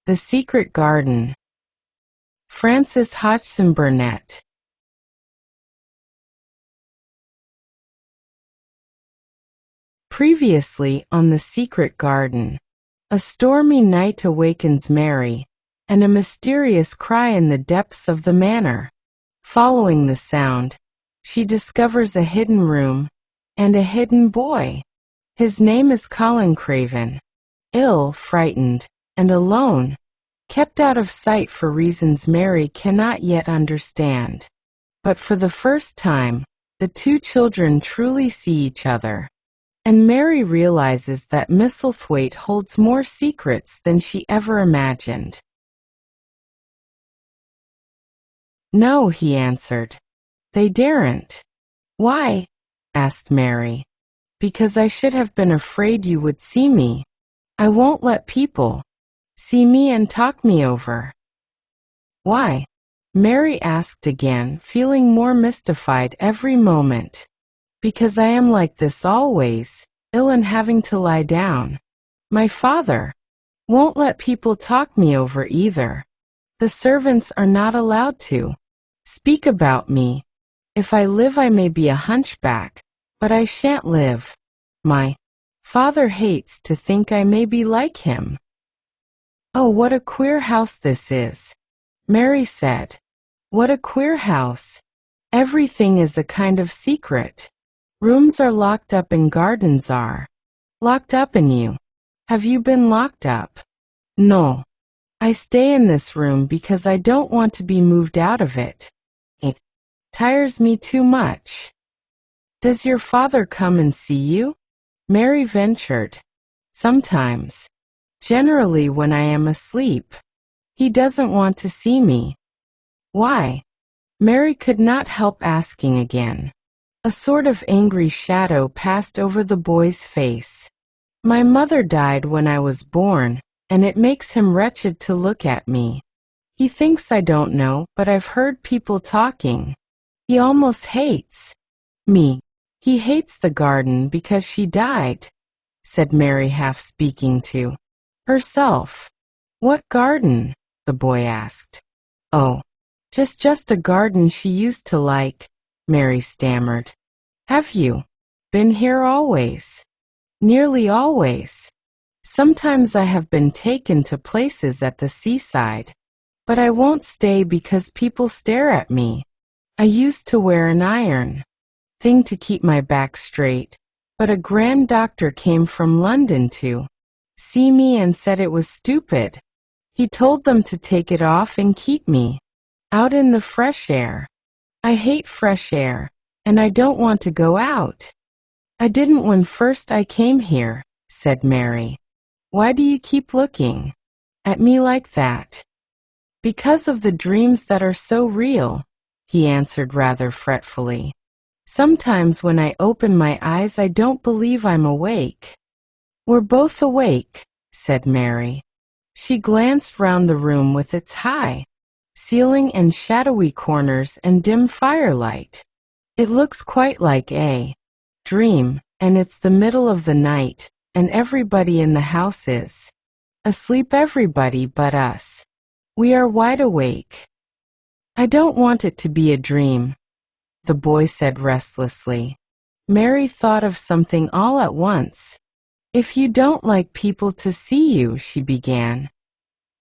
The Secret Garden. Frances Hodgson Burnett. Previously on The Secret Garden. A stormy night awakens Mary, and a mysterious cry in the depths of the manor. Following the sound, she discovers a hidden room and a hidden boy. His name is Colin Craven. Ill, frightened, and alone, kept out of sight for reasons Mary cannot yet understand. But for the first time, the two children truly see each other. And Mary realizes that Misselthwaite holds more secrets than she ever imagined. "No," he answered. "They daren't." "Why?" asked Mary. "Because I should have been afraid you would see me. I won't let people see me and talk me over." "Why?" Mary asked again, feeling more mystified every moment. "Because I am like this always, ill and having to lie down. My father won't let people talk me over either. The servants are not allowed to speak about me. If I live I may be a hunchback, but I shan't live. My father hates to think I may be like him." "Oh, what a queer house this is," Mary said. "What a queer house. Everything is a kind of secret. Rooms are locked up and gardens are locked up in you. Have you been locked up?" "No. I stay in this room because I don't want to be moved out of it. It tires me too much." "Does your father come and see you?" Mary ventured. "Sometimes. Generally when I am asleep. He doesn't want to see me." "Why?" Mary could not help asking again. A sort of angry shadow passed over the boy's face. "My mother died when I was born, and it makes him wretched to look at me. He thinks I don't know, but I've heard people talking. He almost hates me. He hates the garden because she died," said Mary, half speaking to herself. "What garden?" the boy asked. "Oh, just a garden she used to like," Mary stammered. "Have you been here always?" "Nearly always. Sometimes I have been taken to places at the seaside, but I won't stay because people stare at me. I used to wear an iron thing to keep my back straight, but a grand doctor came from London to see me and said it was stupid. He told them to take it off and keep me out in the fresh air. I hate fresh air, and I don't want to go out." "I didn't when first I came here," said Mary. "Why do you keep looking at me like that?" "Because of the dreams that are so real," he answered rather fretfully. "Sometimes when I open my eyes I don't believe I'm awake." "We're both awake," said Mary. She glanced round the room with its high ceiling and shadowy corners and dim firelight. "It looks quite like a dream, and it's the middle of the night, and everybody in the house is asleep, everybody but us. We are wide awake." "I don't want it to be a dream," the boy said restlessly. Mary thought of something all at once. "If you don't like people to see you," she began,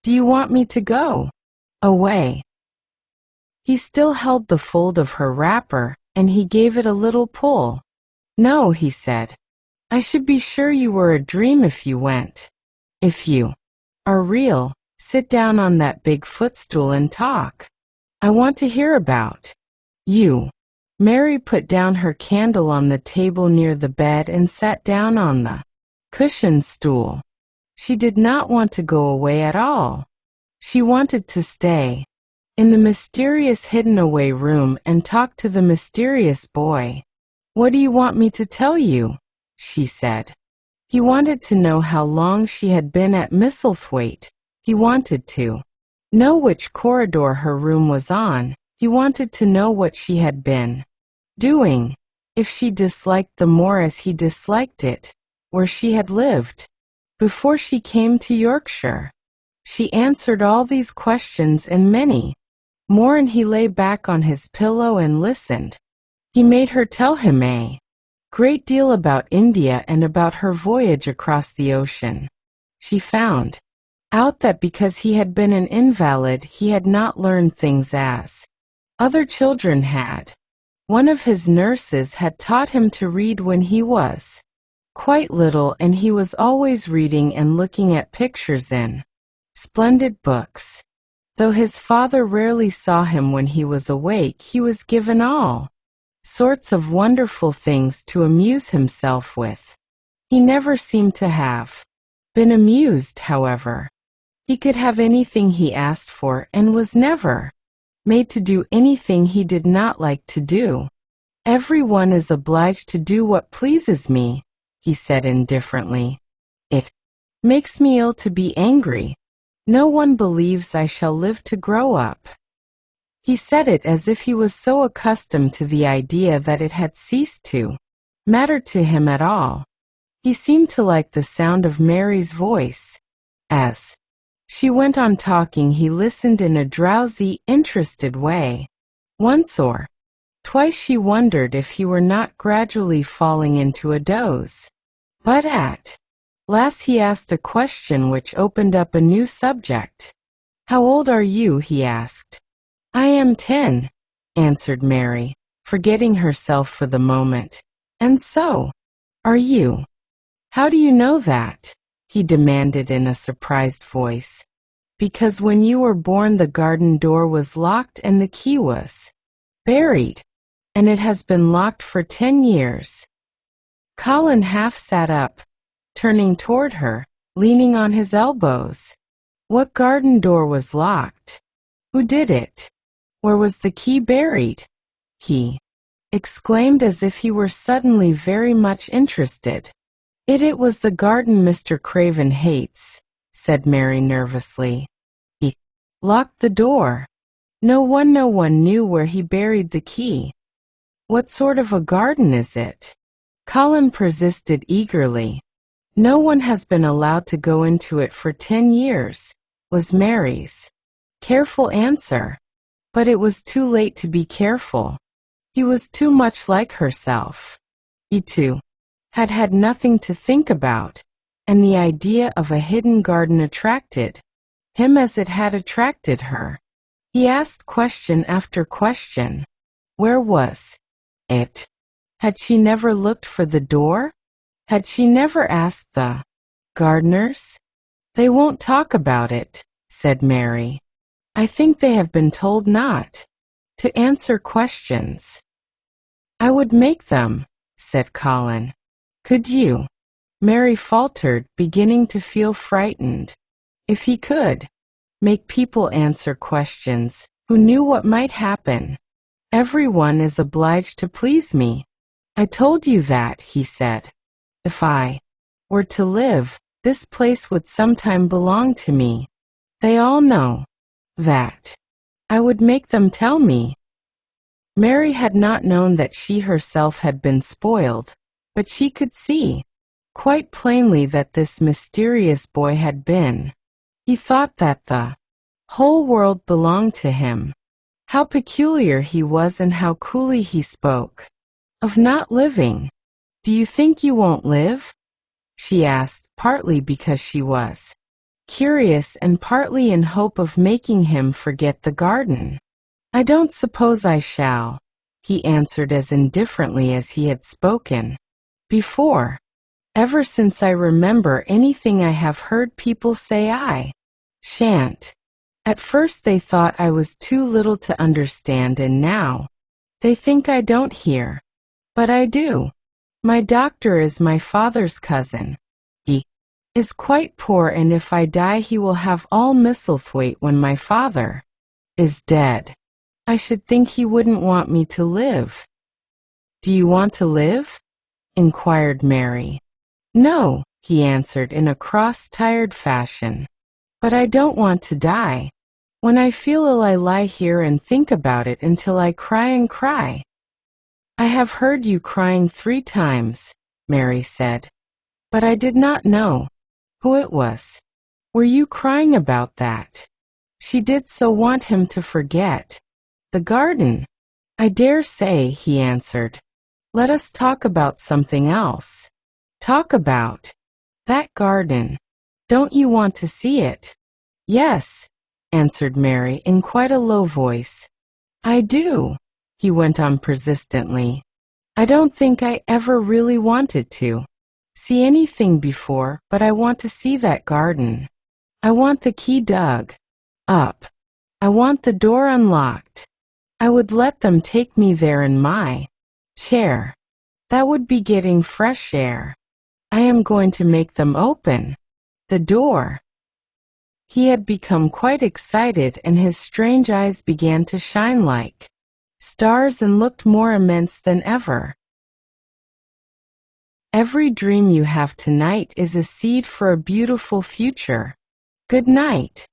"do you want me to go away?" He still held the fold of her wrapper, and he gave it a little pull. "No," he said. "I should be sure you were a dream if you went. If you are real, sit down on that big footstool and talk. I want to hear about you." Mary put down her candle on the table near the bed and sat down on the cushioned stool. She did not want to go away at all. She wanted to stay in the mysterious hidden-away room and talk to the mysterious boy. "What do you want me to tell you?" she said. He wanted to know how long she had been at Misselthwaite. He wanted to know which corridor her room was on. He wanted to know what she had been doing, if she disliked the moor as he disliked it, where she had lived before she came to Yorkshire. She answered all these questions and many more, and he lay back on his pillow and listened. He made her tell him a great deal about India and about her voyage across the ocean. She found out that because he had been an invalid, he had not learned things as other children had. One of his nurses had taught him to read when he was quite little, and he was always reading and looking at pictures in splendid books. Though his father rarely saw him when he was awake, he was given all sorts of wonderful things to amuse himself with. He never seemed to have been amused, however. He could have anything he asked for and was never made to do anything he did not like to do. Everyone is obliged to do what pleases me, he said indifferently. It makes me ill to be angry. No one believes I shall live to grow up. He said it as if he was so accustomed to the idea that it had ceased to matter to him at all. He seemed to like the sound of Mary's voice. As she went on talking, he listened in a drowsy, interested way. Once or twice she wondered if he were not gradually falling into a doze. But at last he asked a question which opened up a new subject. "How old are you?" he asked. "I am 10, answered Mary, forgetting herself for the moment. "And so are you." "How do you know that?" he demanded in a surprised voice. "Because when you were born the garden door was locked and the key was buried, and it has been locked for 10 years. Colin half sat up, turning toward her, leaning on his elbows. "What garden door was locked? Who did it? Where was the key buried?" he exclaimed as if he were suddenly very much interested. It was the garden Mr. Craven hates," said Mary nervously. "He locked the door. No one knew where he buried the key." "What sort of a garden is it?" Colin persisted eagerly. "No one has been allowed to go into it for 10 years, was Mary's careful answer. But it was too late to be careful. He was too much like herself. He, too, had had nothing to think about, and the idea of a hidden garden attracted him as it had attracted her. He asked question after question. Where was it? Had she never looked for the door? Had she never asked the gardeners? "They won't talk about it," said Mary. "I think they have been told not to answer questions." "I would make them," said Colin. "Could you?" Mary faltered, beginning to feel frightened. "If he could make people answer questions, who knew what might happen? Everyone is obliged to please me." "I told you that," he said. "If I were to live, this place would sometime belong to me. They all know that. I would make them tell me." Mary had not known that she herself had been spoiled, but she could see quite plainly that this mysterious boy had been. He thought that the whole world belonged to him. How peculiar he was and how coolly he spoke. Of not living. "Do you think you won't live?" she asked, partly because she was curious and partly in hope of making him forget the garden. "I don't suppose I shall," he answered as indifferently as he had spoken before. "Ever since I remember anything I have heard people say I shan't. At first they thought I was too little to understand, and now they think I don't hear. But I do. My doctor is my father's cousin. He is quite poor, and if I die he will have all Misselthwaite when my father is dead. I should think he wouldn't want me to live." "Do you want to live?" inquired Mary. "No," he answered in a cross, tired fashion. "But I don't want to die. When I feel ill I lie here and think about it until I cry and cry." "I have heard you crying 3 times, Mary said. "But I did not know who it was." Were you crying about that? She did so want him to forget. The garden. I dare say, he answered. Let us talk about something else. Talk about that garden. Don't you want to see it? Yes, answered Mary in quite a low voice. I do, he went on persistently. I don't think I ever really wanted to see anything before, but I want to see that garden. I want the key dug up. I want the door unlocked. I would let them take me there in my chair. That would be getting fresh air. I am going to make them open the door. He had become quite excited, and his strange eyes began to shine like stars and looked more immense than ever. Every dream you have tonight is a seed for a beautiful future. Good night.